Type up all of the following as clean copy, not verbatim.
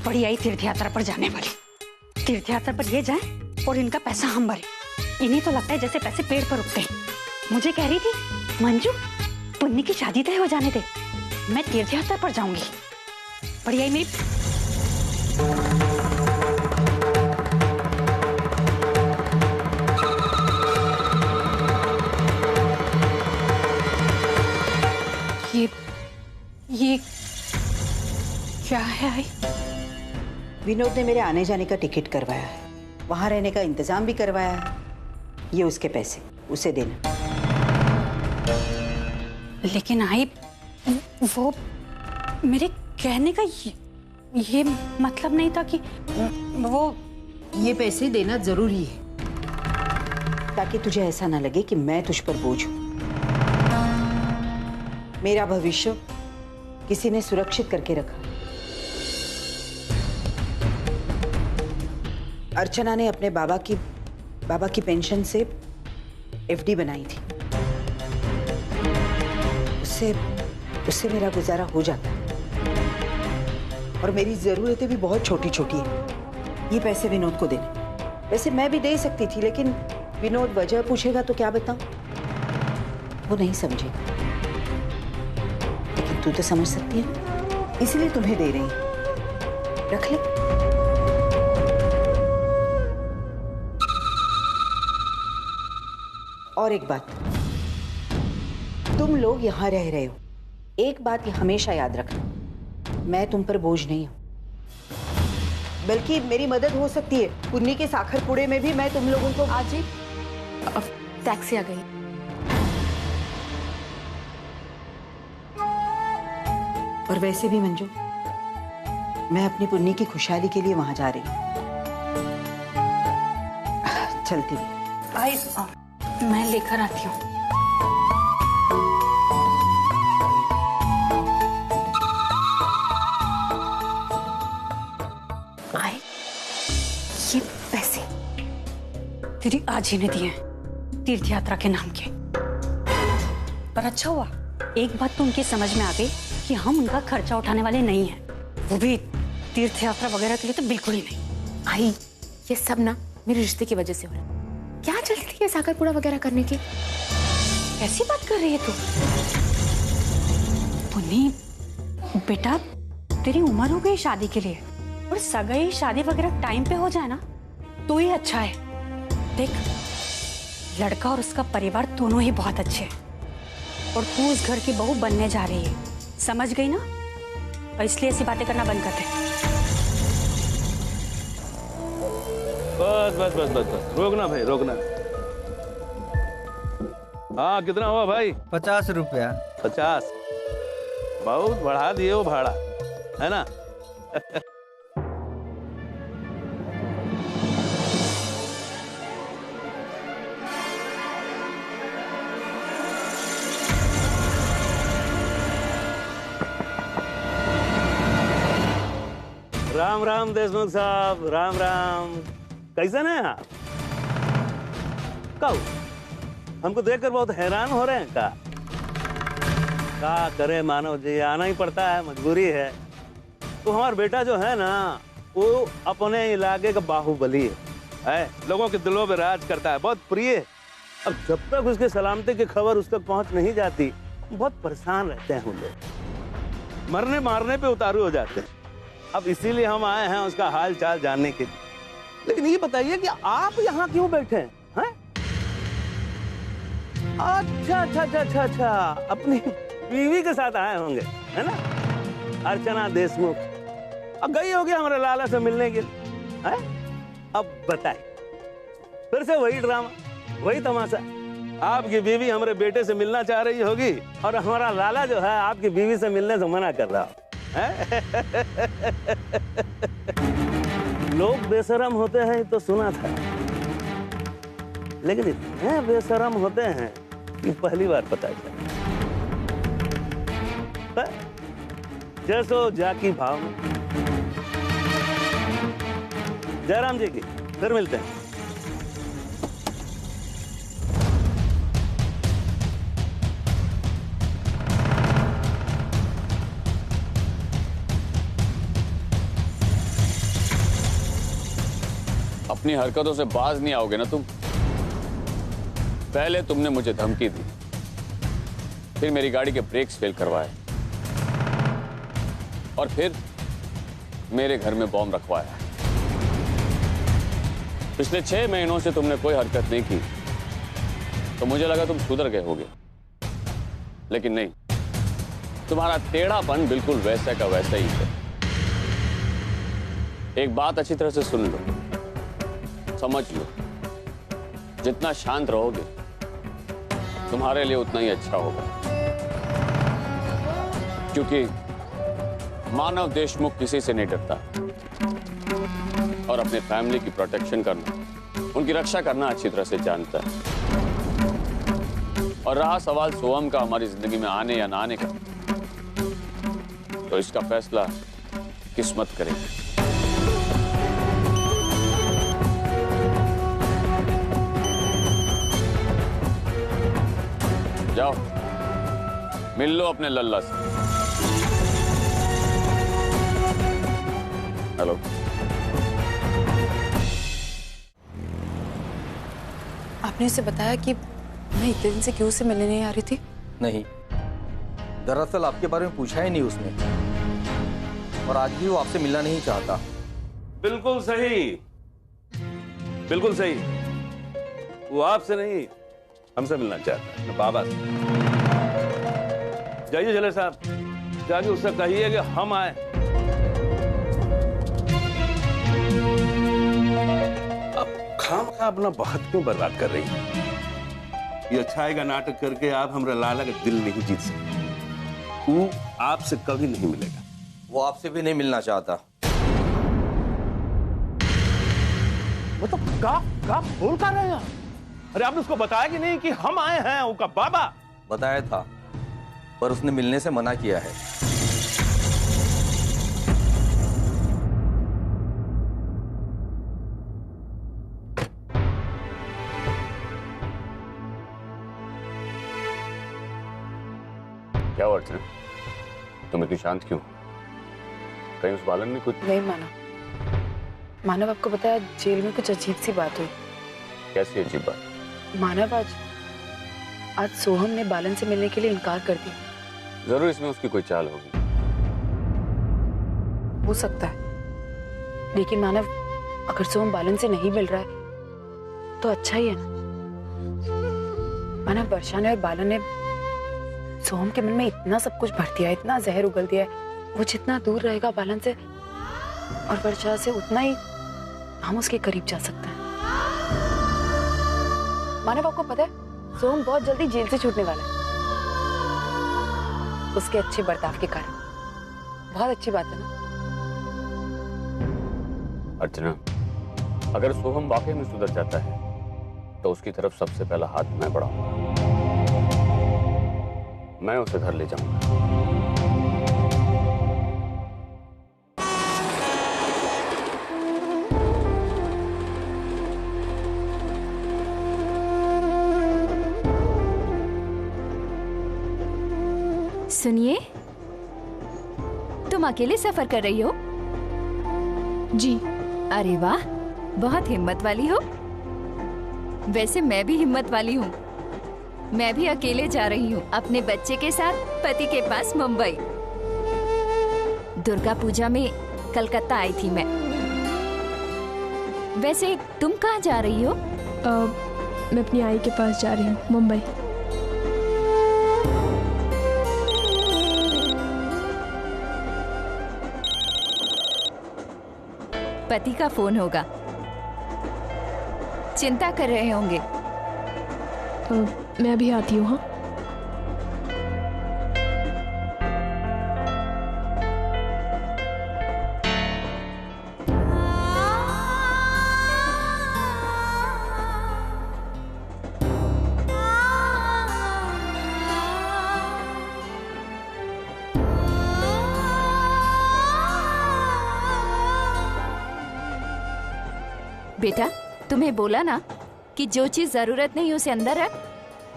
बड़ी आई तीर्थ यात्रा पर जाने वाली। तीर्थ यात्रा पर ये जाए और इनका पैसा हम भरे। इन्हें तो लगता है जैसे पैसे पेड़ पर उगते हैं। मुझे कह रही थी मंजू पुन्नी की शादी तय हो जाने दे, मैं तीर्थ यात्रा पर जाऊंगी। बड़ी आई मेरी। ये क्या है आई? विनोद ने मेरे आने जाने का टिकट करवाया है, वहां रहने का इंतजाम भी करवाया है। ये उसके पैसे, उसे देना। लेकिन आई वो मेरे कहने का ये मतलब नहीं था कि वो। ये पैसे देना जरूरी है ताकि तुझे ऐसा ना लगे कि मैं तुझ पर बोझ हूं। मेरा भविष्य किसी ने सुरक्षित करके रखा। अर्चना ने अपने बाबा की पेंशन से एफडी बनाई थी। उससे मेरा गुजारा हो जाता है और मेरी जरूरतें भी बहुत छोटी छोटी हैं। ये पैसे विनोद को देने, वैसे मैं भी दे सकती थी, लेकिन विनोद वजह पूछेगा तो क्या बताऊं? वो नहीं समझेगा, लेकिन तू तो समझ सकती है, इसलिए तुम्हें दे रही हूं। रख ले। और एक बात, तुम लोग यहां रह रहे हो, एक बात ये हमेशा याद रखना, मैं तुम पर बोझ नहीं हूं, बल्कि मेरी मदद हो सकती है। पुन्नी के साखर पुड़े में भी मैं तुम लोगों को। आज ही टैक्सी आ गई। और वैसे भी मंजू, मैं अपनी पुन्नी की खुशहाली के लिए वहां जा रही हूं। चलती हूँ। आई मैं लेकर आती हूँ। आई ये पैसे तेरी आज ही ने दिए हैं तीर्थ यात्रा के नाम के। पर अच्छा हुआ एक बात तो उनकी समझ में आ गई कि हम उनका खर्चा उठाने वाले नहीं हैं, वो भी तीर्थ यात्रा वगैरह के लिए तो बिल्कुल ही नहीं। आई ये सब ना मेरे रिश्ते की वजह से हो रहा है। क्या जल्दी थी ये साकरपुड़ा वगैरह करने की? कैसी बात कर रही है तू? पुन्नी बेटा तेरी उम्र हो गई शादी के लिए, और सगाई शादी वगैरह टाइम पे हो जाए ना तो ही अच्छा है। देख लड़का और उसका परिवार दोनों ही बहुत अच्छे हैं, और तू उस घर की बहू बनने जा रही है, समझ गई ना? और इसलिए ऐसी बातें करना बंद कर दे। बस बस बस बस बस, रोकना भाई रोकना। हाँ कितना हुआ भाई? 50 रुपया। 50? बहुत बढ़ा दिए वो भाड़ा, है ना? राम राम देशमुख साहब, राम राम। कैसे हैं आप? कब हमको देखकर बहुत हैरान हो रहे हैं क्या करे मानव जी, आना ही पड़ता है, मजबूरी है। तो हमारा बेटा जो है ना वो अपने इलाके का बाहुबली है, लोगों के दिलों में राज करता है, बहुत प्रिय। अब जब तक उसके सलामती की खबर उस तक पहुंच नहीं जाती बहुत परेशान रहते हैं हम लोग, मरने मारने पे उतारू हो जाते हैं। अब इसीलिए हम आए हैं उसका हाल चाल जानने के लिए। लेकिन ये बताइए कि आप यहाँ क्यों बैठे हैं? अच्छा अच्छा अच्छा अच्छा अच्छा, अपनी बीवी के साथ आए होंगे, है ना? अर्चना देशमुख अब गई होगी हमारे लाला से मिलने के लिए, है? अब बताइए, फिर से वही ड्रामा, वही तमाशा। आपकी बीवी हमारे बेटे से मिलना चाह रही होगी और हमारा लाला जो है आपकी बीवी से मिलने से मना कर रहा है। लोग बेशरम होते हैं तो सुना था, लेकिन इतने बेशरम होते हैं कि पहली बार पता चला। जैसो जाकी भाव में। जयराम जी की फिर मिलते हैं। अपनी हरकतों से बाज नहीं आओगे ना तुम। पहले तुमने मुझे धमकी दी, फिर मेरी गाड़ी के ब्रेक्स फेल करवाए, और फिर मेरे घर में बॉम्ब रखवाया। पिछले 6 महीनों से तुमने कोई हरकत नहीं की, तो मुझे लगा तुम सुधर गए होगे, लेकिन नहीं, तुम्हारा टेढ़ापन बिल्कुल वैसा का वैसा ही है। एक बात अच्छी तरह से सुन लो, समझ लो, जितना शांत रहोगे तुम्हारे लिए उतना ही अच्छा होगा, क्योंकि मानव देशमुख किसी से नहीं डरता, और अपने फैमिली की प्रोटेक्शन करना, उनकी रक्षा करना अच्छी तरह से जानता है। और रहा सवाल सोहम का हमारी जिंदगी में आने या ना आने का, तो इसका फैसला किस्मत करेगी। जाओ मिल लो अपने लल्ला से। हेलो। आपने उसे बताया कि मैं इतने दिन से क्यों से मिलने नहीं आ रही थी? नहीं, दरअसल आपके बारे में पूछा ही नहीं उसने, और आज भी वो आपसे मिलना नहीं चाहता। बिल्कुल सही, बिल्कुल सही। वो आपसे नहीं, हमसे मिलना चाहता है, बाबा से। जाइए जले साहब, जाके उससे कहिए कि हम आए। अब खामखा अपना वक्त क्यों बर्बाद कर रही है? ये अच्छाई का नाटक करके आप हमारा लाला का दिल नहीं जीत सकते। वो आपसे कभी नहीं मिलेगा। वो आपसे भी नहीं मिलना चाहता। वो तो का बोल कर रहे हैं। अरे आपने उसको बताया कि नहीं कि हम आए हैं, उसका बाबा? बताया था, पर उसने मिलने से मना किया है। क्या हुआ अर्चना, तुम इतनी शांत क्यों? कहीं उस बालन ने कुछ? नहीं मानव आपको बताया, जेल में कुछ अजीब सी बात हुई। कैसी अजीब बात? मानव आज सोहम ने बालन से मिलने के लिए इनकार कर दिया। जरूर इसमें उसकी कोई चाल होगी। हो सकता है, लेकिन मानव अगर सोहम बालन से नहीं मिल रहा है तो अच्छा ही है ना। मानव, वर्षा ने और बालन ने सोहम के मन में इतना सब कुछ भर दिया है, इतना जहर उगल दिया है। वो जितना दूर रहेगा बालन से और वर्षा से, उतना ही हम उसके करीब जा सकते हैं। मानव, आपको पता है सोहम बहुत जल्दी जेल से छूटने वाला है, उसके अच्छे बर्ताव के कारण। बहुत अच्छी बात है ना अर्चना? अगर सोहम वाकई में सुधर जाता है तो उसकी तरफ सबसे पहला हाथ मैं बढ़ाऊंगा। मैं उसे घर ले जाऊंगा। सुनिए, तुम अकेले सफर कर रही हो? जी। अरे वाह, बहुत हिम्मत वाली हो। वैसे मैं भी हिम्मत वाली हूँ। मैं भी अकेले जा रही हूँ अपने बच्चे के साथ पति के पास मुंबई। दुर्गा पूजा में कलकत्ता आई थी मैं। वैसे तुम कहाँ जा रही हो? मैं अपनी आई के पास जा रही हूँ, मुंबई। पति का फोन होगा, चिंता कर रहे होंगे। मैं अभी आती हूँ। हाँ, बेटा, तुम्हें बोला ना कि जो चीज जरूरत नहीं उसे अंदर रख।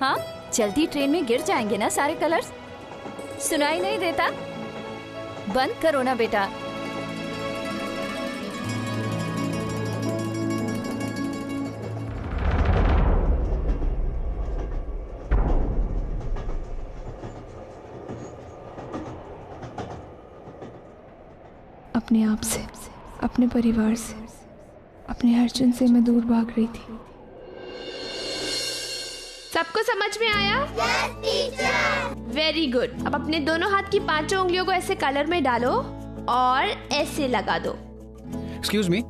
हाँ, चलती ट्रेन में गिर जाएंगे ना सारे कलर्स। सुनाई नहीं देता? बंद करो ना बेटा। अपने आप से, अपने परिवार से, अपने अर्जुन से मैं दूर भाग रही थी। सबको समझ में आया? Very good. अब अपने दोनों हाथ की 5 उंगलियों को ऐसे कलर में डालो और ऐसे लगा दो। Excuse me.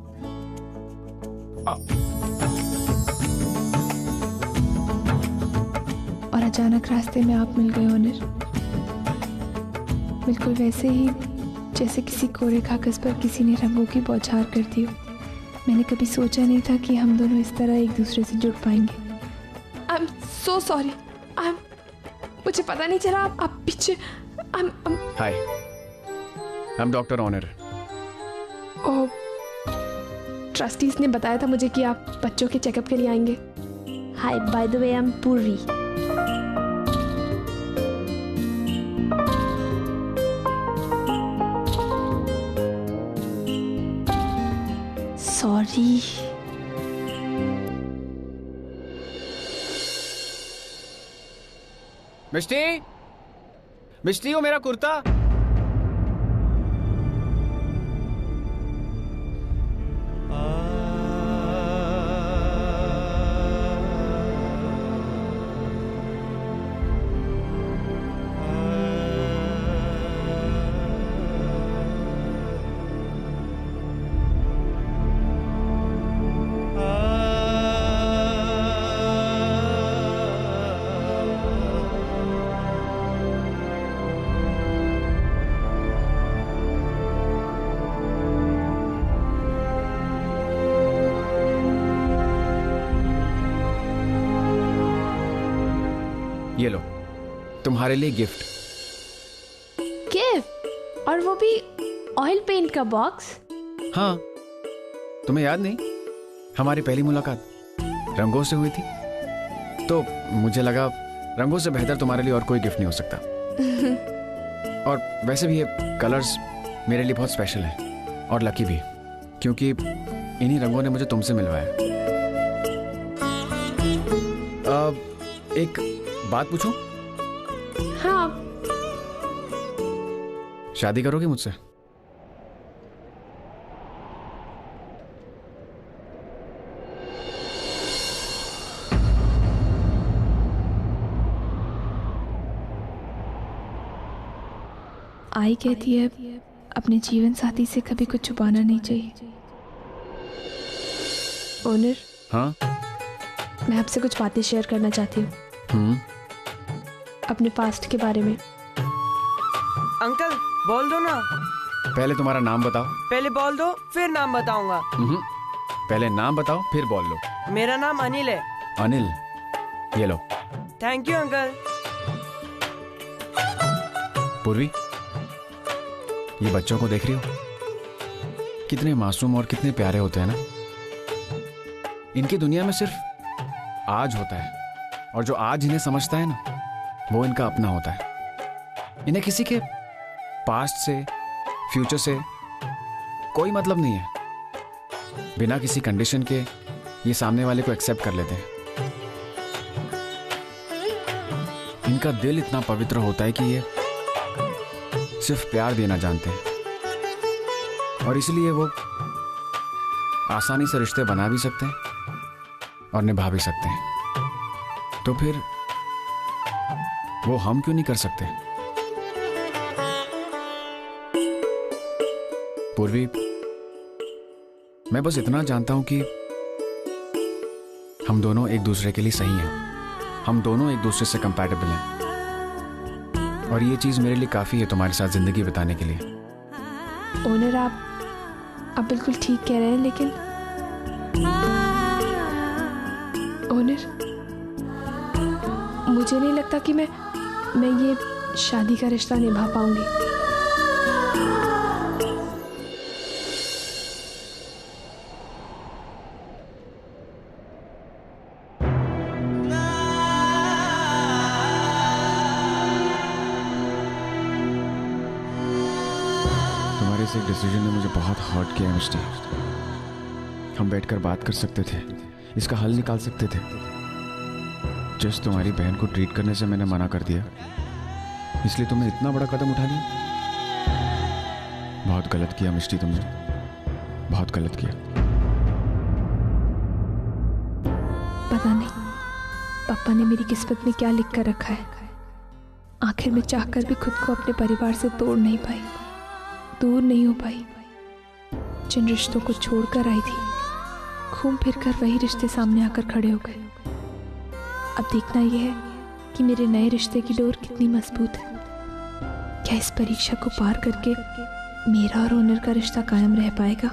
और अचानक रास्ते में आप मिल गए ओनर, बिल्कुल वैसे ही जैसे किसी कोरे कागज पर किसी ने रंगों की बौछार कर दी हो। मैंने कभी सोचा नहीं था कि हम दोनों इस तरह एक दूसरे से जुड़ पाएंगे। I am so sorry. मुझे पता नहीं चला आप पीछे। हाय, आई एम डॉक्टर ऑनर। ओह, ट्रस्टीज ने बताया था मुझे कि आप बच्चों के चेकअप के लिए आएंगे। Hi, by the way I am Purvi. Sorry. Mishti, Mishti, वो मेरा कुर्ता। ये लो, तुम्हारे लिए गिफ्ट। गिफ्ट? और वो भी ऑयल पेंट का बॉक्स? हाँ, तुम्हें याद नहीं, हमारी पहली मुलाकात रंगों से हुई थी, तो मुझे लगा रंगों से बेहतर तुम्हारे लिए और कोई गिफ्ट नहीं हो सकता। और वैसे भी ये कलर्स मेरे लिए बहुत स्पेशल है और लकी भी, क्योंकि इन्हीं रंगों ने मुझे तुमसे मिलवाया। एक बात पूछूं? हाँ। शादी करोगे मुझसे? आई कहती है अपने जीवन साथी से कभी कुछ छुपाना नहीं चाहिए। ओनर, हाँ? मैं आपसे कुछ बातें शेयर करना चाहती हूँ। अपने पास्ट के बारे में। अंकल, बोल दो ना। पहले तुम्हारा नाम बताओ। पहले बोल दो, फिर नाम बताऊंगा। पहले नाम बताओ, फिर बोल लो। मेरा नाम अनिल है। अनिल, ये लो। Thank you uncle. पूर्वी, ये बच्चों को देख रही हो? कितने मासूम और कितने प्यारे होते हैं ना। इनकी दुनिया में सिर्फ आज होता है, और जो आज इन्हें समझता है ना, वो इनका अपना होता है। इन्हें किसी के पास्ट से, फ्यूचर से कोई मतलब नहीं है। बिना किसी कंडीशन के ये सामने वाले को एक्सेप्ट कर लेते हैं। इनका दिल इतना पवित्र होता है कि ये सिर्फ प्यार देना जानते हैं, और इसलिए वो आसानी से रिश्ते बना भी सकते हैं और निभा भी सकते हैं। तो फिर वो हम क्यों नहीं कर सकते? पूर्वी, मैं बस इतना जानता हूं कि हम दोनों एक दूसरे के लिए सही हैं। हम दोनों एक दूसरे से कंपैटिबल हैं, और ये चीज मेरे लिए काफी है तुम्हारे साथ जिंदगी बिताने के लिए। ओनर, आप बिल्कुल ठीक कह रहे हैं, लेकिन ओनर, मुझे नहीं लगता कि मैं ये शादी का रिश्ता निभा पाऊंगी। तुम्हारे इस डिसीजन ने मुझे बहुत हर्ट किया मिस्टी। हम बैठकर बात कर सकते थे, इसका हल निकाल सकते थे। जस्ट तुम्हारी बहन को ट्रीट करने से मैंने मना कर दिया, इसलिए तुमने इतना बड़ा कदम उठा लिया। बहुत बहुत गलत किया मिष्टी, तुमने बहुत गलत किया। पता नहीं पापा ने मेरी किस्मत में क्या लिख कर रखा है। आखिर में चाहकर भी खुद को अपने परिवार से तोड़ नहीं पाई, दूर नहीं हो पाई। जिन रिश्तों को छोड़कर आई थी, घूम फिर कर वही रिश्ते सामने आकर खड़े हो गए। अब देखना यह है कि मेरे नए रिश्ते की डोर कितनी मजबूत है। क्या इस परीक्षा को पार करके मेरा और ओनर का रिश्ता कायम रह पाएगा?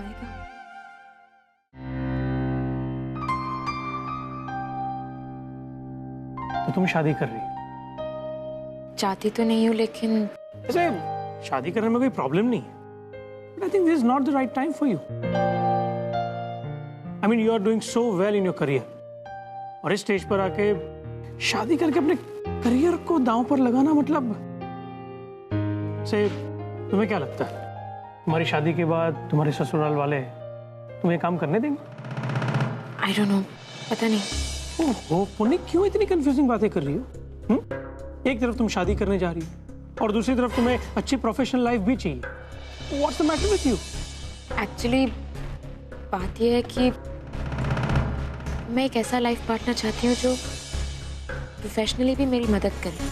तो तुम शादी कर रही हो? चाहती तो नहीं हूँ, लेकिन ऐसे शादी करने में कोई प्रॉब्लम नहीं है। But I think this is not the right time for you. I mean, you are doing so well in your career. और इस स्टेज पर आके शादी करके अपने करियर को दांव पर लगाना, मतलब से तुम्हें क्या लगता है तुम्हारी शादी के बाद तुम्हारे ससुराल वाले तुम्हें काम करने देंगे? I don't know, पता नहीं। ओहो पुण्य, क्यों इतनी कंफ्यूजिंग बातें कर रही हो? एक तरफ तुम शादी करने जा रही हो और दूसरी तरफ तुम्हें अच्छी प्रोफेशनल लाइफ भी चाहिए। What's the matter with you? Actually बात यह है कि मैं एक ऐसा लाइफ पार्टनर चाहती हूँ जो प्रोफेशनली भी मेरी मदद करे।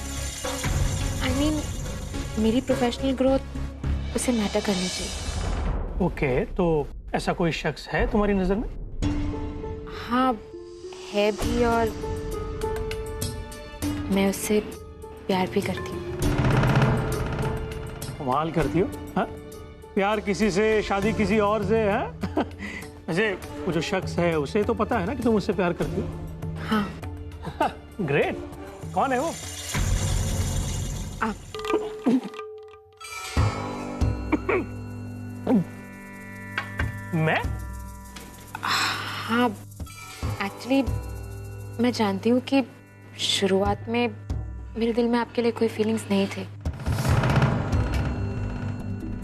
I mean, मेरी प्रोफेशनल ग्रोथ उसे मैटर करनी चाहिए। ओके, तो ऐसा कोई शख्स है तुम्हारी नजर में? हाँ है भी, और मैं उससे प्यार भी करती हूँ। कमाल करती हो, हाँ? प्यार किसी से, शादी किसी और से, है? वैसे वो जो शख्स है उसे तो पता है ना कि तुम उससे प्यार करती हो? हाँ। ग्रेट। कौन है वो? आप। मैं? हाँ, एक्चुअली मैं जानती हूँ कि शुरुआत में मेरे दिल में आपके लिए कोई फीलिंग्स नहीं थे,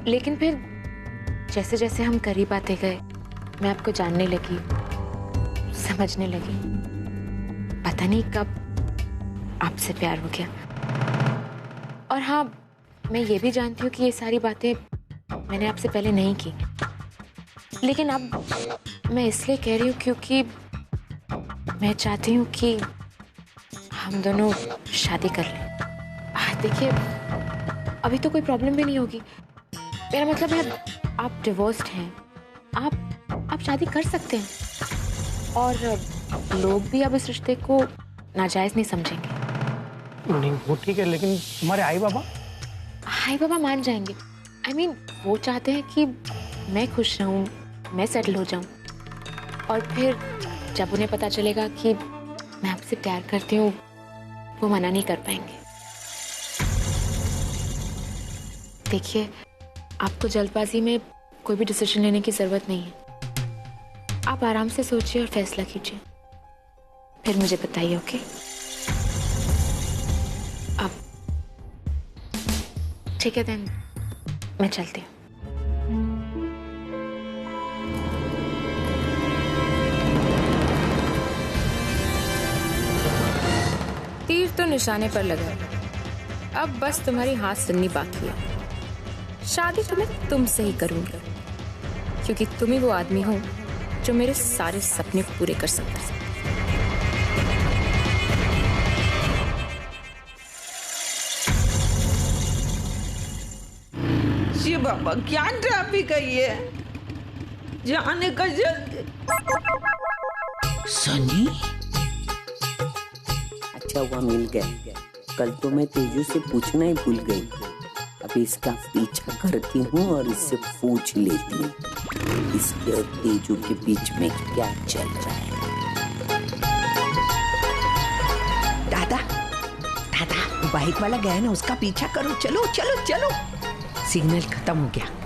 लेकिन फिर जैसे जैसे हम करीब आते गए, मैं आपको जानने लगी, समझने लगी। पता नहीं कब आपसे प्यार हो गया। और हाँ, मैं ये भी जानती हूँ कि ये सारी बातें मैंने आपसे पहले नहीं की, लेकिन अब मैं इसलिए कह रही हूँ क्योंकि मैं चाहती हूँ कि हम दोनों शादी कर लें। देखिए, अभी तो कोई प्रॉब्लम भी नहीं होगी। मेरा मतलब है आप डिवोर्स्ड हैं, आप शादी कर सकते हैं, और लोग भी अब इस रिश्ते को नाजायज नहीं समझेंगे। नहीं, वो ठीक है, लेकिन तुम्हारे आई बाबा मान जाएंगे। I mean, वो चाहते हैं कि मैं खुश रहूं, मैं सेटल हो जाऊं, और फिर जब उन्हें पता चलेगा कि मैं आपसे प्यार करती हूँ, वो मना नहीं कर पाएंगे। देखिए, आपको जल्दबाजी में कोई भी डिसीजन लेने की जरूरत नहीं है। आप आराम से सोचिए और फैसला कीजिए, फिर मुझे बताइए। ओके? अब ठीक है, देन मैं चलती हूँ। तीर तो निशाने पर लगा, अब बस तुम्हारी हाथ सुननी बाकी है। शादी तो मैं तुमसे ही करूंगी, क्योंकि तुम ही वो आदमी हो जो मेरे सारे सपने पूरे कर सकता है। जी बाबा, क्या ट्रैफिक है ये, जाने का जल्दी। सनी, अच्छा हुआ मिल गया। कल तो मैं तेजू से पूछना ही भूल गई। अभी इसका पीछा करती हूँ और इससे पूछ लेती हूँ इसके और तेजू के बीच में क्या चल रहा है। दादा, बाइक वाला गया ना, उसका पीछा करो। चलो चलो चलो, सिग्नल खत्म हो गया।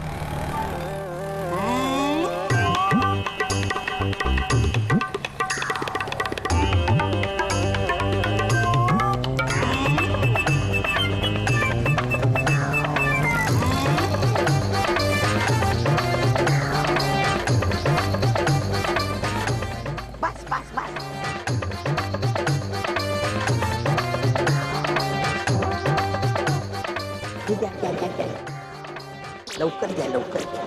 लवकर घ्या लवकर घ्या.